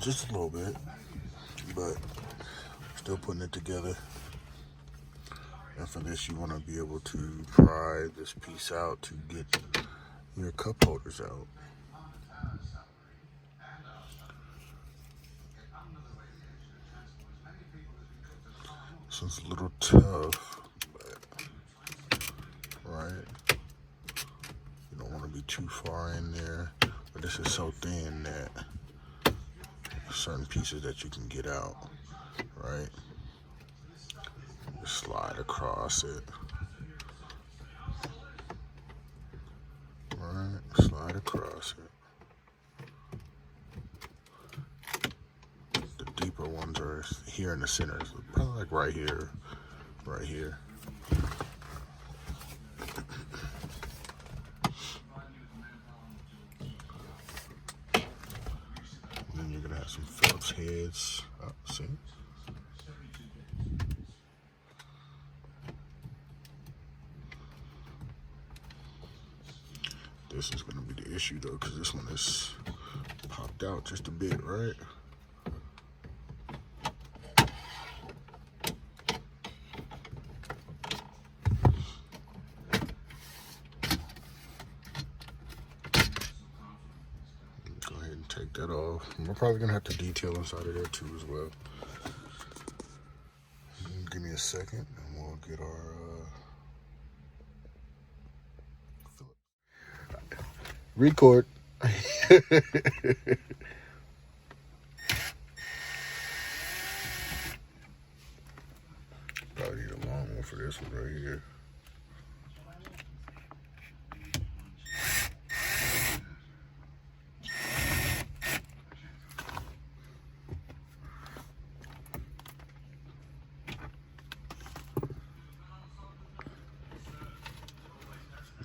just a little bit, but still putting it together. And for this, you want to be able to pry this piece out to get your cup holders out. So it's a little tough, but, right? You don't want to be too far in there, but this is so thin that certain pieces that you can get out, right? Just slide across it. Right, slide across it. The deeper ones are here in the center, so probably like right here, right here. And then you're gonna have some Phillips heads. Oh, see? This is gonna be the issue though, because this one is popped out just a bit, right? Go ahead and take that off. We're probably gonna have to detail inside of there too as well. Give me a second and we'll get our record. Probably need a long one for this one right here.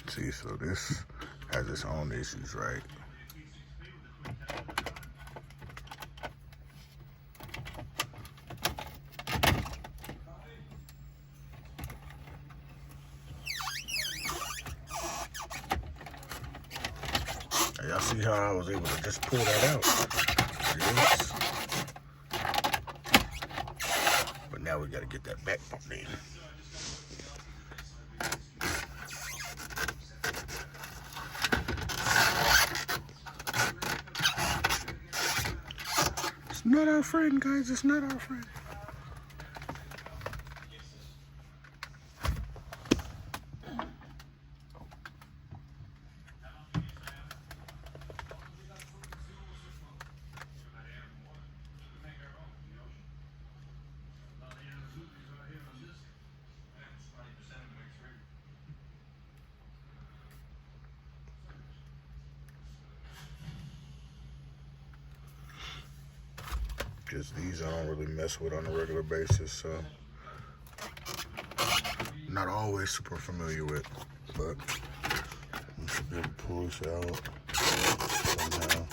See, so this has its own issues, right? Y'all see how I was able to just pull that out? Yes. But now we gotta get that back pumped in. It's not our friend, guys. It's not our friend. Just these I don't really mess with on a regular basis, so not always super familiar with, but you should be able to pull this out somehow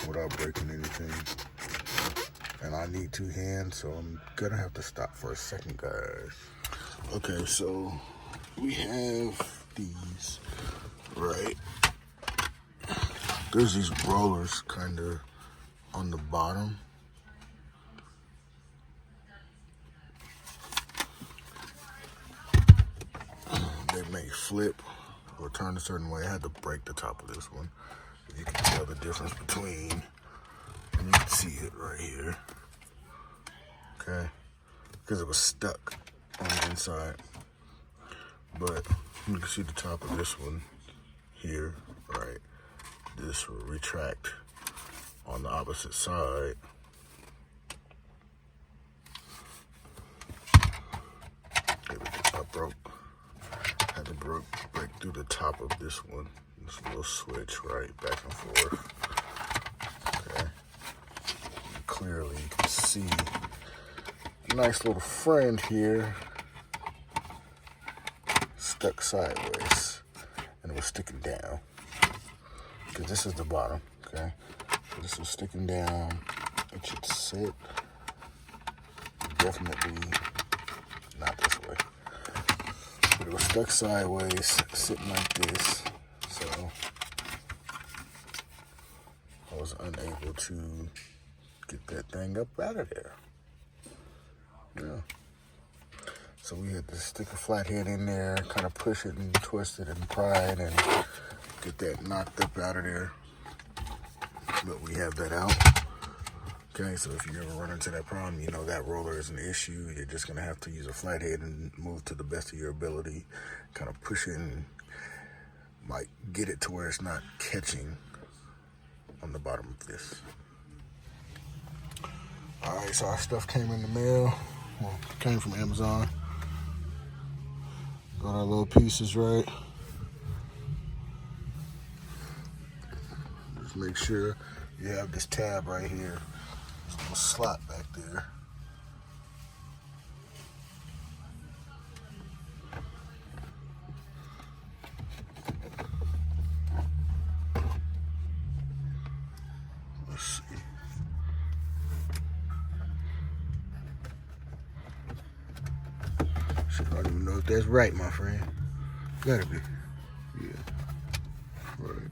without breaking anything. And I need two hands, so I'm gonna have to stop for a second, guys. Okay, so we have these, right? There's these rollers kind of on the bottom. They may flip or turn a certain way. I had to break the top of this one. You can tell the difference between, and you can see it right here. Okay, because it was stuck on the inside. But you can see the top of this one here, right? This will retract on the opposite side. I broke. Had to break through the top of this one. This little switch, right, back and forth. Okay. And clearly you can see a nice little friend here stuck sideways, and it was sticking down. Because this is the bottom, okay? So this was sticking down. It should sit definitely not this way. But it was stuck sideways, sitting like this, so I was unable to get that thing up out of there. Yeah. So we had to stick a flathead in there, kind of push it and twist it and pry it and get that knocked up out of there. But we have that out. Okay, so if you ever run into that problem, you know that roller is an issue. You're just going to have to use a flathead and move to the best of your ability. Kind of push it and like get it to where it's not catching on the bottom of this. All right, so our stuff came in the mail. Well, came from Amazon. Got our little pieces right. Just make sure you have this tab right here. There's a little slot back there. Let's see. Shit, I don't even know if that's right, my friend. Gotta be. Yeah. Right.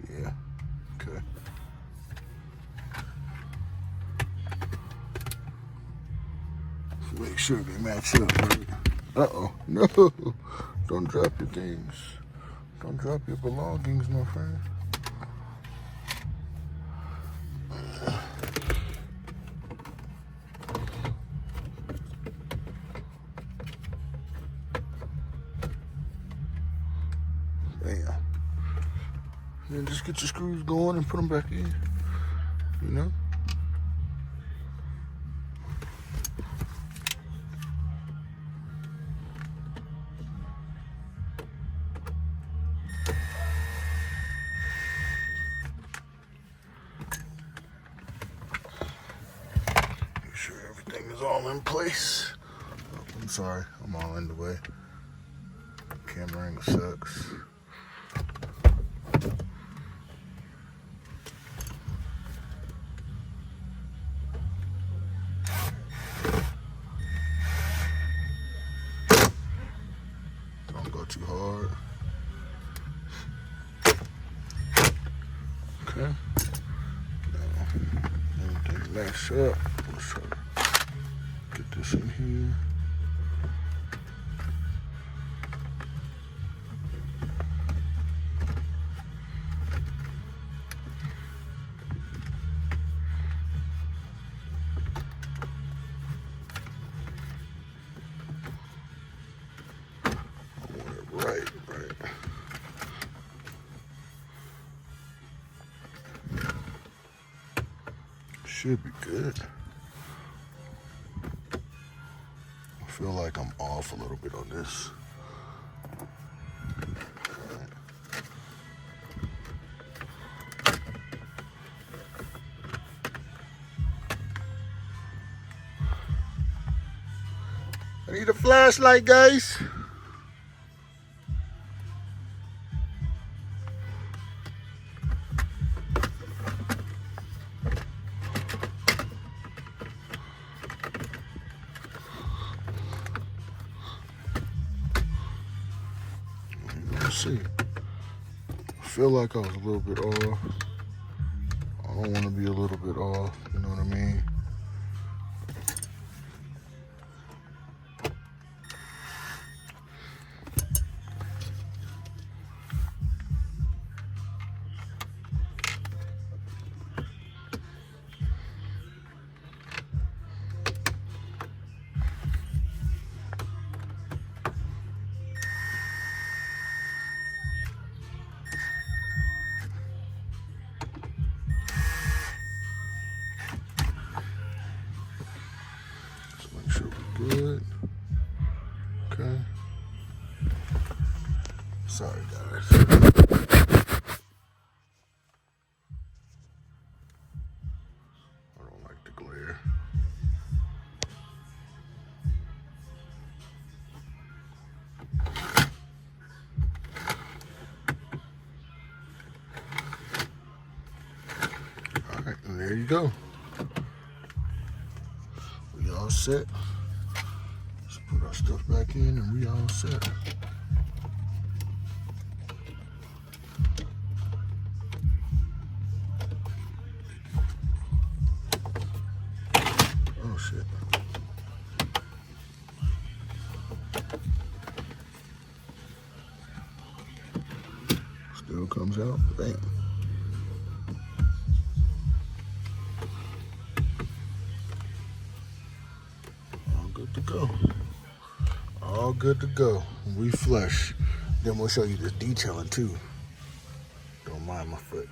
Yeah. Okay. So make sure they match up, right? Uh-oh. No. Don't drop your things. Don't drop your belongings, my friend. Bam. Then just get your screws going and put them back in. You know? Make sure everything is all in place. Oh, I'm sorry, I'm all in the way. Camera angle sucks. Don't go too hard. Okay. Now, everything matched up. Let's try to get this in here. Right. Should be good. I feel like I'm off a little bit on this. I need a flashlight, guys. Let's see. I feel like I was a little bit off. I don't want to be a little bit off, you know what I mean? Make sure we're good. Okay. Sorry, guys. I don't like the glare. All right, and there you go. We all set. Let's put our stuff back in and we all set. Still comes out. Bam. All good to go. All good to go. Reflush. Then we'll show you the detailing too. Don't mind my foot.